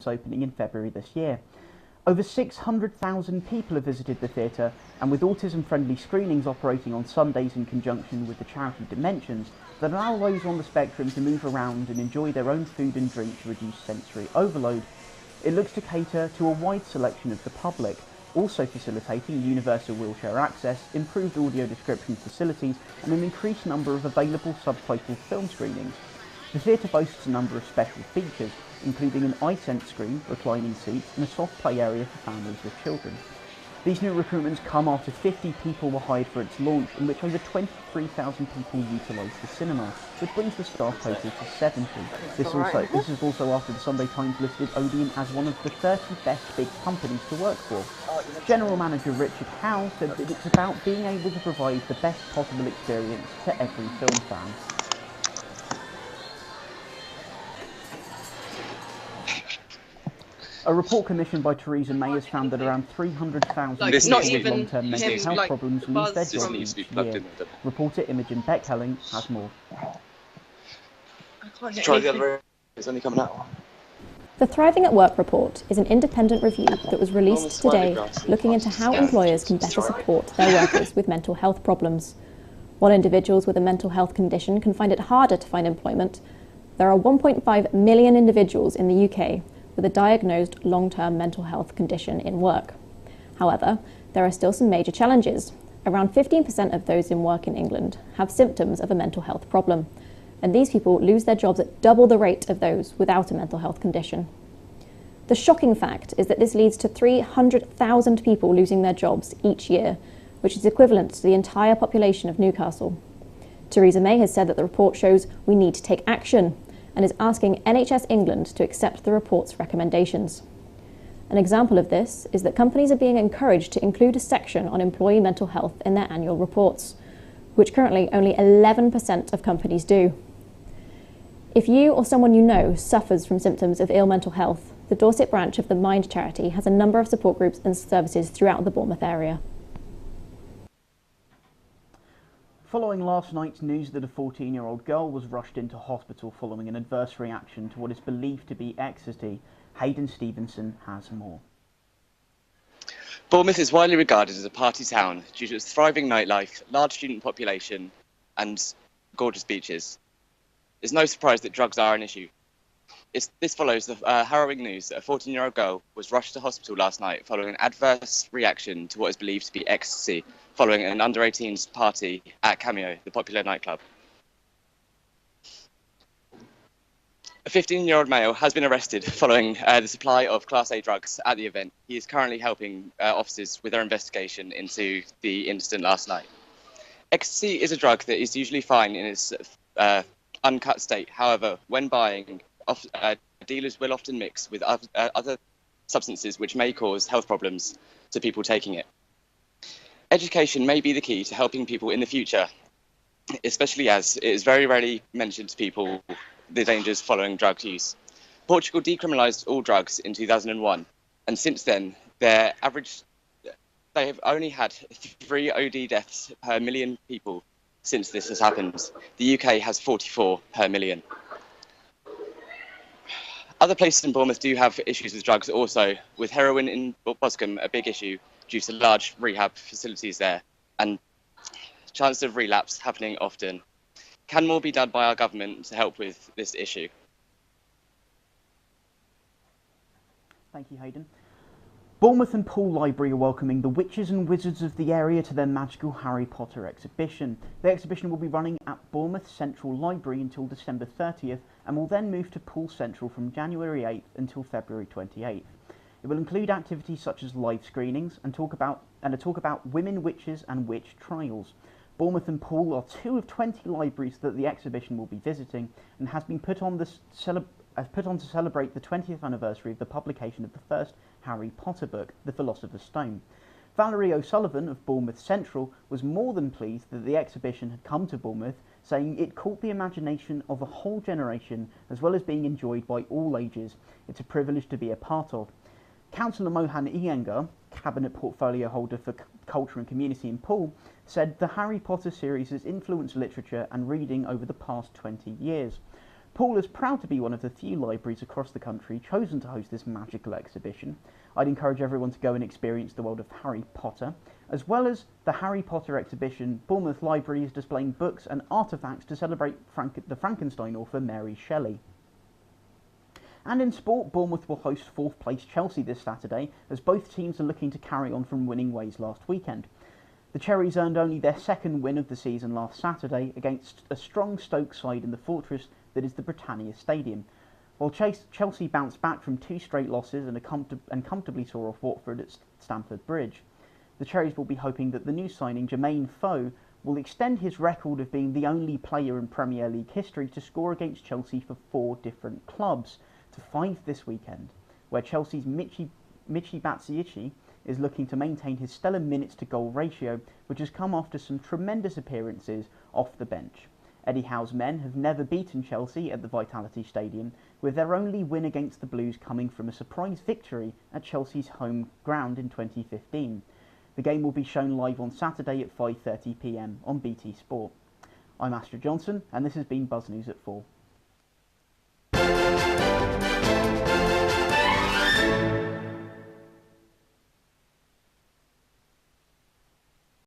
opening in February this year. Over 600,000 people have visited the theatre, and with autism-friendly screenings operating on Sundays in conjunction with the charity Dimensions that allow those on the spectrum to move around and enjoy their own food and drink to reduce sensory overload, it looks to cater to a wide selection of the public, also facilitating universal wheelchair access, improved audio description facilities and an increased number of available subtitled film screenings. The theatre boasts a number of special features, including an iSense screen, reclining seats and a soft play area for families with children. These new recruitments come after 50 people were hired for its launch, in which over 23,000 people utilised the cinema, which brings the staff total to 70. This is also after the Sunday Times listed Odeon as one of the 30 best big companies to work for. General Manager Richard Howe said that it's about being able to provide the best possible experience to every film fan. A report commissioned by Theresa May has found that around 300,000 people with long-term mental health problems lose their jobs each year. Reporter Imogen Beckhelling has more. Try the other way. It's only coming out. The Thriving at Work report is an independent review that was released today looking into how employers can better support their workers with mental health problems. While individuals with a mental health condition can find it harder to find employment, there are 1.5 million individuals in the UK with a diagnosed long-term mental health condition in work. However, there are still some major challenges. Around 15% of those in work in England have symptoms of a mental health problem, and these people lose their jobs at double the rate of those without a mental health condition. The shocking fact is that this leads to 300,000 people losing their jobs each year, which is equivalent to the entire population of Newcastle. Theresa May has said that the report shows we need to take action, and is asking NHS England to accept the report's recommendations. An example of this is that companies are being encouraged to include a section on employee mental health in their annual reports, which currently only 11% of companies do. If you or someone you know suffers from symptoms of ill mental health, the Dorset branch of the Mind charity has a number of support groups and services throughout the Bournemouth area. Following last night's news that a 14-year-old girl was rushed into hospital following an adverse reaction to what is believed to be ecstasy, Hayden Stevenson has more. Bournemouth is widely regarded as a party town due to its thriving nightlife, large student population and gorgeous beaches. It's no surprise that drugs are an issue. This follows the harrowing news that a 14-year-old girl was rushed to hospital last night following an adverse reaction to what is believed to be ecstasy following an under-18s party at Cameo, the popular nightclub. A 15-year-old male has been arrested following the supply of Class A drugs at the event. He is currently helping officers with their investigation into the incident last night. Ecstasy is a drug that is usually fine in its uncut state. However, when buying, dealers will often mix with other substances which may cause health problems to people taking it. Education may be the key to helping people in the future, especially as it is very rarely mentioned to people the dangers following drug use. Portugal decriminalised all drugs in 2001, and since then, they have only had 3 OD deaths per million people since this has happened. The UK has 44 per million. Other places in Bournemouth do have issues with drugs also, with heroin in Boscombe a big issue due to large rehab facilities there and chance of relapse happening often. Can more be done by our government to help with this issue? Thank you, Hayden. Bournemouth and Poole Library are welcoming the witches and wizards of the area to their magical Harry Potter exhibition. The exhibition will be running at Bournemouth Central Library until December 30th and will then move to Poole Central from January 8th until February 28th. It will include activities such as live screenings and a talk about women witches and witch trials. Bournemouth and Poole are 2 of 20 libraries that the exhibition will be visiting and has been put on to celebrate the 20th anniversary of the publication of the first Harry Potter book, The Philosopher's Stone. Valerie O'Sullivan of Bournemouth Central was more than pleased that the exhibition had come to Bournemouth, saying it caught the imagination of a whole generation as well as being enjoyed by all ages. It's a privilege to be a part of. Councillor Mohan Iyengar, Cabinet Portfolio Holder for Culture and Community in Poole, said the Harry Potter series has influenced literature and reading over the past 20 years. Paul is proud to be one of the few libraries across the country chosen to host this magical exhibition. I'd encourage everyone to go and experience the world of Harry Potter. As well as the Harry Potter exhibition, Bournemouth Library is displaying books and artefacts to celebrate the Frankenstein author Mary Shelley. And in sport, Bournemouth will host 4th place Chelsea this Saturday, as both teams are looking to carry on from winning ways last weekend. The Cherries earned only their second win of the season last Saturday against a strong Stoke side in the fortress that is the Britannia Stadium, while Chelsea bounced back from 2 straight losses and comfortably saw off Watford at Stamford Bridge. The Cherries will be hoping that the new signing, Jermaine Foe, will extend his record of being the only player in Premier League history to score against Chelsea for 4 different clubs, to 5 this weekend, where Chelsea's Michy Batshuayi is looking to maintain his stellar minutes to goal ratio, which has come after some tremendous appearances off the bench. Eddie Howe's men have never beaten Chelsea at the Vitality Stadium, with their only win against the Blues coming from a surprise victory at Chelsea's home ground in 2015. The game will be shown live on Saturday at 5:30 p.m. on BT Sport. I'm Astra Johnson, and this has been Buzz News at 4.